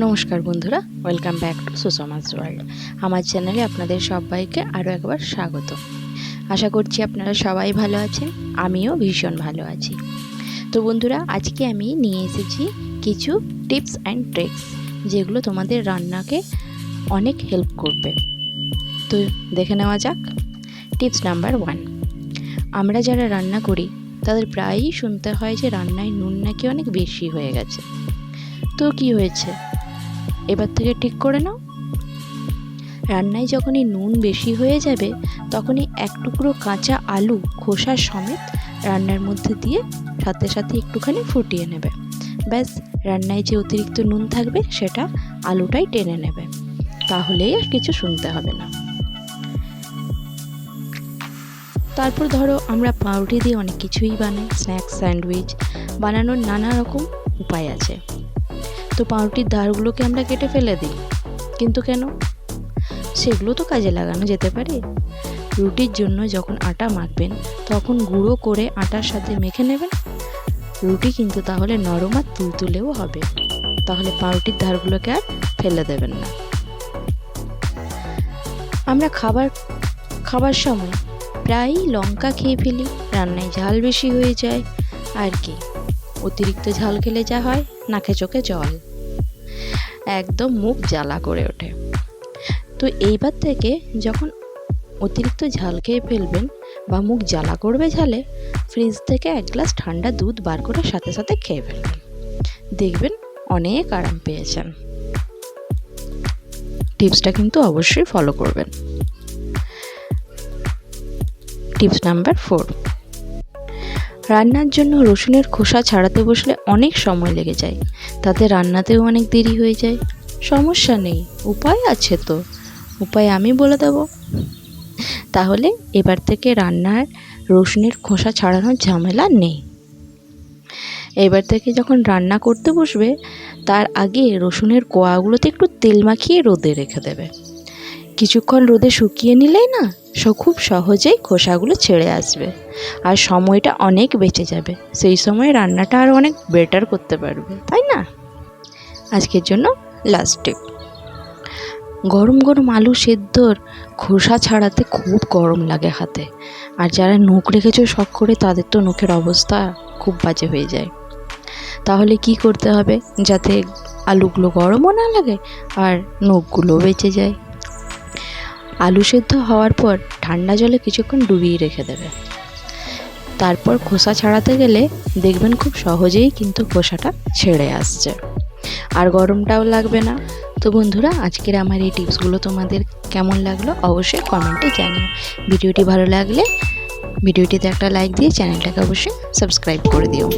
নমস্কার বন্ধুরা, welcome back to সুষমাস world. আমার চ্যানেলে আপনাদের সবাইকে আরও একবার স্বাগত। আশা করছি আপনারা সবাই ভালো আছেন, আমিও ভীষণ ভালো আছি। তো বন্ধুরা, আজকে আমি নিয়ে এসেছি কিছু টিপস অ্যান্ড ট্রিক্স, যেগুলো তোমাদের রান্নাকে অনেক হেল্প করবে। তো দেখে নেওয়া যাক। Tips number 1। আমরা যারা রান্না করি তাদের প্রায়ই শুনতে হয় যে রান্নায় নুন নাকি অনেক বেশি হয়ে গেছে। তো কি হয়েছে, এবার থেকে ঠিক করে নাও। রান্নায় যখনই নুন বেশি হয়ে যাবে তখনই এক টুকরো কাঁচা আলু খোসা সমেত রান্নার মধ্যে দিয়ে সাথে সাথে একটুখানি ফুটিয়ে নেবে। ব্যাস, রান্নায় যে অতিরিক্ত নুন থাকবে সেটা আলুটাই টেনে নেবে, তাহলেই আর কিছু শুনতে হবে না। তারপর ধরো, আমরা পাউরুটি দিয়ে অনেক কিছুই বানাই, স্ন্যাক্স, স্যান্ডউইচ বানানোর নানা রকম উপায় আছে। তো পাউরুটির ধারগুলোকে আমরা কেটে ফেলে দিই, কিন্তু কেন? সেগুলো তো কাজে লাগানো যেতে পারে। রুটির জন্য যখন আটা মাখবেন তখন গুঁড়ো করে আটার সাথে মেখে নেবেন। রুটি কিন্তু তাহলে নরম আর তুলতুলেও হবে। তাহলে পাউরুটির ধারগুলোকে আর ফেলে দেবেন না। আমরা খাবার সময় প্রায়ই লঙ্কা খেয়ে ফেলি, রান্নায় ঝাল বেশি হয়ে যায়। আর কি, অতিরিক্ত ঝাল খেলে যা হয়, নাকে চোখে জল, একদম মুখ জ্বালা করে ওঠে। তো এইবার থেকে যখন অতিরিক্ত ঝাল খেয়ে ফেলবেন বা মুখ জ্বালা করবে ঝালে, ফ্রিজ থেকে এক গ্লাস ঠান্ডা দুধ বার করে সাথে সাথে খেয়ে ফেলবেন। দেখবেন অনেক আরাম পেয়েছেন। টিপসটা কিন্তু অবশ্যই ফলো করবেন। Tips number 4। রান্নার জন্য রসুনের খোসা ছাড়াতে বসলে অনেক সময় লেগে যায়, তাতে রান্নাতেও অনেক দেরি হয়ে যায়। সমস্যা নেই, উপায় আছে। তো উপায় আমি বলে দেব। তাহলে এবার থেকে রান্নার রসুনের খোসা ছাড়ানোর ঝামেলা নেই। এবার থেকে যখন রান্না করতে বসবে তার আগে রসুনের কোয়াগুলোতে একটু তেল মাখিয়ে রোদে রেখে দেবে। কিছুক্ষণ রোদে শুকিয়ে নিলেই না খুব সহজেই খোসাগুলো ছেড়ে আসবে, আর সময়টা অনেক বেঁচে যাবে। সেই সময় রান্নাটা আরও অনেক বেটার করতে পারবে, তাই না? আজকের জন্য লাস্ট টিপ। গরম গরম আলু সেদ্ধর খোসা ছাড়াতে খুব গরম লাগে হাতে, আর যারা নখ রেখেছো শখ করে তাদের তো নখের অবস্থা খুব বাজে হয়ে যায়। তাহলে কি করতে হবে যাতে আলুগুলো গরমও না লাগে আর নখগুলো বেঁচে যায়? আলু সেদ্ধ হওয়ার পর ঠান্ডা জলে কিছুক্ষণ ডুবিয়ে রেখে দেবে। তারপর খোসা ছাড়াতে গেলে দেখবেন খুব সহজেই কিন্তু খোসাটা ছেড়ে আসছে, আর গরমটাও লাগবে না। তো বন্ধুরা, আজকের আমার এই টিপসগুলো তোমাদের কেমন লাগলো অবশ্যই কমেন্টে জানিও। ভিডিওটি ভালো লাগলে ভিডিওটিতে একটা লাইক দিয়ে চ্যানেলটাকে অবশ্যই সাবস্ক্রাইব করে দিও।